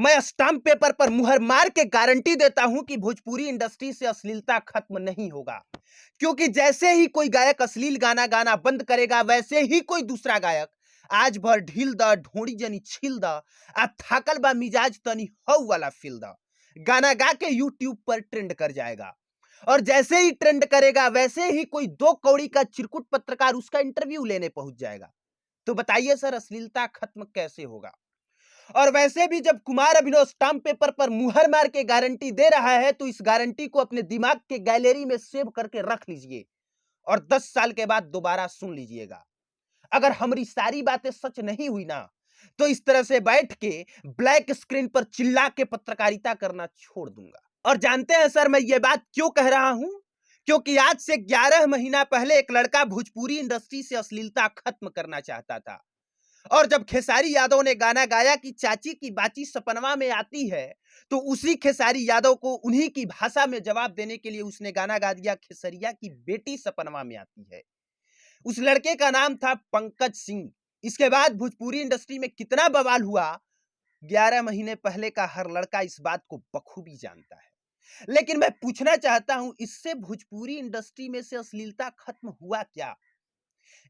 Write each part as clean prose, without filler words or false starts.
मैं stamp paper पर मुहर मार के गारंटी देता हूं कि भोजपुरी इंडस्ट्री से अश्लीलता खत्म नहीं होगा। क्योंकि जैसे ही कोई गायक अश्लील गाना गाना बंद करेगा, वैसे ही कोई दूसरा गायक आज भर ढील द ढोड़ी जनी छील द आ थाकल बा मिजाज तनी हौ वाला फील द गाना गा के यूट्यूब पर ट्रेंड कर जाएगा। और जैसे ही ट्रेंड करेगा, वैसे ही कोई दो कौड़ी का चिरकुट पत्रकार उसका इंटरव्यू लेने पहुंच जाएगा। तो बताइए सर, अश्लीलता खत्म कैसे होगा? और वैसे भी जब कुमार अभिनव स्टाम्प पेपर पर मुहर मार के गारंटी दे रहा है, तो इस गारंटी को अपने दिमाग के गैलरी में सेव करके रख लीजिए और 10 साल के बाद दोबारा सुन लीजिएगा। अगर हमारी सारी बातें सच नहीं हुई ना, तो इस तरह से बैठ के ब्लैक स्क्रीन पर चिल्ला के पत्रकारिता करना छोड़ दूंगा। और जानते हैं सर, मैं ये बात क्यों कह रहा हूं? क्योंकि आज से 11 महीना पहले एक लड़का भोजपुरी इंडस्ट्री से अश्लीलता खत्म करना चाहता था। और जब खेसारी यादव ने गाना गाया कि चाची की बाची सपनवा में आती है, तो उसी खेसारी यादव को उन्हीं की भाषा में जवाब देने के लिए उसने गाना गा दिया, खेसरिया की बेटी सपनवा में आती है। उस लड़के का नाम था पंकज सिंह। इसके बाद भोजपुरी इंडस्ट्री में कितना बवाल हुआ, 11 महीने पहले का हर लड़का इस बात को बखूबी जानता है। लेकिन मैं पूछना चाहता हूं, इससे भोजपुरी इंडस्ट्री में से अश्लीलता खत्म हुआ क्या?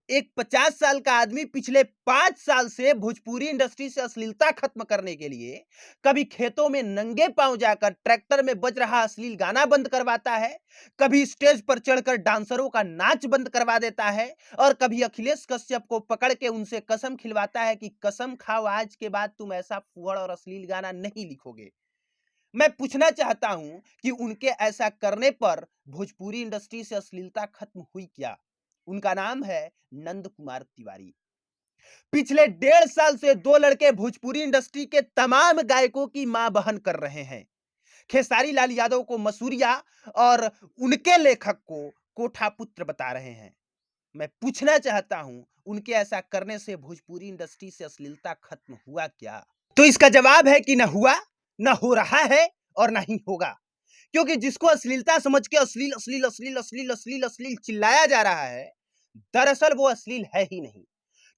एक 50 साल का आदमी पिछले 5 साल से भोजपुरी इंडस्ट्री से अश्लीलता खत्म करने के लिए कभी खेतों में नंगे पांव जाकर ट्रैक्टर में बज रहा अश्लील गाना बंद करवाता है, कभी स्टेज पर चढ़कर डांसरों का नाच बंद करवा देता है, और कभी अखिलेश कश्यप को पकड़ के उनसे कसम खिलवाता है कि कसम खाओ आज के बाद तुम ऐसा फुहड़ और अश्लील गाना नहीं लिखोगे। मैं पूछना चाहता हूं कि उनके ऐसा करने पर भोजपुरी इंडस्ट्री से अश्लीलता खत्म हुई क्या? उनका नाम है नंद कुमार तिवारी। पिछले 1.5 साल से दो लड़के भोजपुरी इंडस्ट्री के तमाम गायकों की मां बहन कर रहे हैं। खेसारी लाल यादव को मसूरिया और उनके लेखक को कोठा पुत्र बता रहे हैं। मैं पूछना चाहता हूं, उनके ऐसा करने से भोजपुरी इंडस्ट्री से अश्लीलता खत्म हुआ क्या? तो इसका जवाब है कि न हुआ, न हो रहा है और न ही होगा। क्योंकि जिसको अश्लीलता समझ के अश्लील अश्लील अश्लील अश्लील अश्लील अश्लील चिल्लाया जा रहा है, दरअसल वो अश्लील है ही नहीं।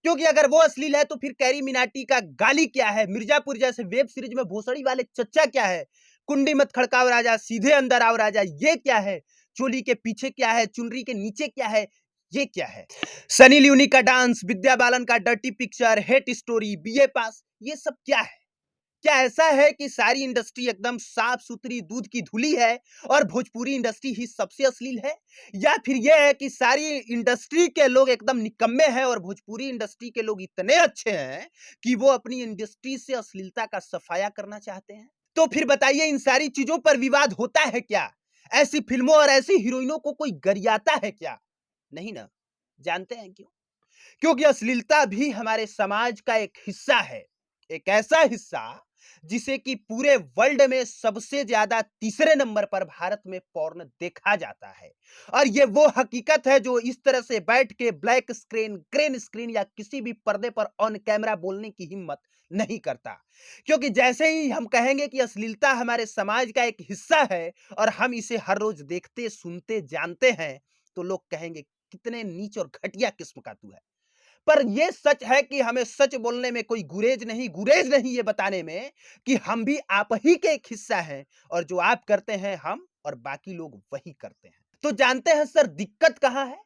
क्योंकि अगर वो अश्लील है तो फिर कैरी मिनाटी का गाली क्या है, मिर्जापुर जैसे वेब सीरीज में भोसड़ी वाले चच्चा क्या है, कुंडी मत खड़काओ राजा सीधे अंदर आओ राजा ये क्या है, चोली के पीछे क्या है, चुनरी के नीचे क्या है, ये क्या है, सनी लियोनी का डांस, विद्या बालन का dirty picture, hate story, BA pass, ये सब क्या है? क्या ऐसा है कि सारी इंडस्ट्री एकदम साफ सुथरी दूध की धुली है और भोजपुरी इंडस्ट्री ही सबसे अश्लील है? या फिर यह है कि सारी इंडस्ट्री के लोग एकदम निकम्मे हैं और भोजपुरी इंडस्ट्री के लोग इतने अच्छे हैं कि वो अपनी इंडस्ट्री से अश्लीलता का सफाया करना चाहते हैं? तो फिर बताइए, इन सारी चीजों पर विवाद होता है क्या? ऐसी फिल्मों और ऐसी हीरोइनों को कोई गरियाता है क्या? नहीं ना। जानते हैं क्यों? क्योंकि अश्लीलता भी हमारे समाज का एक हिस्सा है, एक ऐसा हिस्सा जिसे कि पूरे वर्ल्ड में सबसे ज्यादा तीसरे नंबर पर भारत में पॉर्न देखा जाता है। और ये वो हकीकत है जो इस तरह से बैठ के ब्लैक स्क्रीन, ग्रीन स्क्रीन या किसी भी पर्दे पर ऑन कैमरा बोलने की हिम्मत नहीं करता। क्योंकि जैसे ही हम कहेंगे कि अश्लीलता हमारे समाज का एक हिस्सा है और हम इसे हर रोज देखते सुनते जानते हैं, तो लोग कहेंगे कितने नीच और घटिया किस्म का तू है। पर यह सच है कि हमें सच बोलने में कोई गुरेज नहीं ये बताने में कि हम भी आप ही के एक हिस्सा हैं और जो आप करते हैं हम और बाकी लोग वही करते हैं। तो जानते हैं सर, दिक्कत कहां है?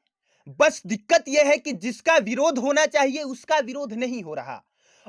बस दिक्कत यह है कि जिसका विरोध होना चाहिए उसका विरोध नहीं हो रहा,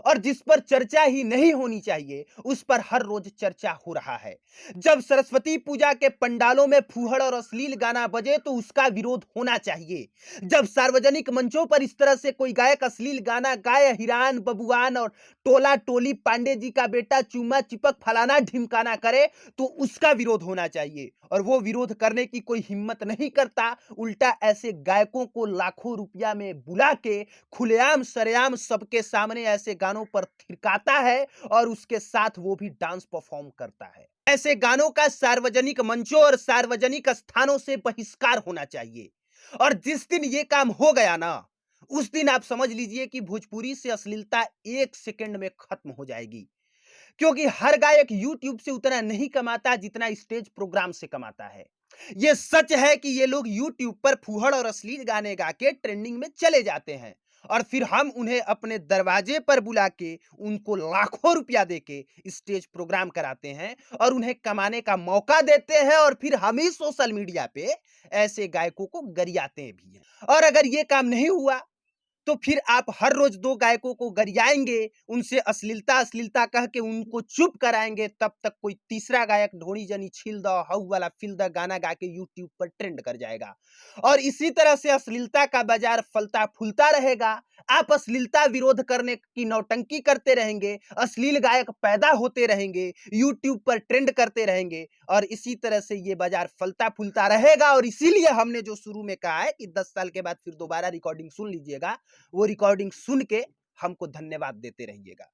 और जिस पर चर्चा ही नहीं होनी चाहिए उस पर हर रोज चर्चा हो रहा है। जब सरस्वती पूजा के पंडालों में फूहड़ और अश्लील गाना बजे तो उसका विरोध होना चाहिए। जब सार्वजनिक मंचों पर इस तरह से कोई गायक अश्लील गाना गाए, हिरान बबुआन और टोला टोली पांडे जी का बेटा चूमा चिपक फलाना ढिमकाना करे, तो उसका विरोध होना चाहिए। और वो विरोध करने की कोई हिम्मत नहीं करता, उल्टा ऐसे गायकों को लाखों रुपया में बुला के खुलेआम सरेआम सबके सामने ऐसे गानों पर थिरकाता है और उसके साथ वो भी डांस परफॉर्म करता है। ऐसे गानों का सार्वजनिक मंचों और सार्वजनिक स्थानों से बहिष्कार होना चाहिए। और जिस दिन ये काम हो गया ना, उस दिन आप समझ लीजिए कि भोजपुरी से अश्लीलता 1 सेकंड में खत्म हो जाएगी। क्योंकि हर गायक YouTube से उतना नहीं कमाता जितना स्टेज प्रोग्राम से कमाता है। ये सच है कि ये लोग YouTube पर फूहड़ और अश्लील गाने गा के ट्रेंडिंग में चले जाते हैं, और फिर हम उन्हें अपने दरवाजे पर बुला के उनको लाखों रुपया देके स्टेज प्रोग्राम कराते हैं और उन्हें कमाने का मौका देते हैं और फिर हम ही सोशल मीडिया पे ऐसे गायकों को गरियाते भी हैं। और अगर ये काम नहीं हुआ तो फिर आप हर रोज 2 गायकों को गरियाएँगे, उनसे अश्लीलता कह के उनको चुप कराएँगे, तब तक कोई तीसरा गायक ढोरी जनी छील द, हऊ वाला फ़ील द गाना गा के यूट्यूब पर ट्रेंड कर जाएगा। और इसी तरह से अश्लीलता का बाज़ार फलता-फूलता रहेगा। आप अश्लीलता विरोध करने की नौटंकी करते रहेंगे, अश्लील गायक पैदा होते रहेंगे, यूट्यूब पर ट्रेंड करते रहेंगे और इसी तरह से ये बाज़ार फलता-फूलता रहेगा। और इसीलिए हमने जो शुरू में कहा है कि 10 साल के बाद फिर दोबारा रिकॉर्डिंग सुन लीजिएगा, वो रिकॉर्डिंग सुन के हमको धन्यवाद देते रहिएगा।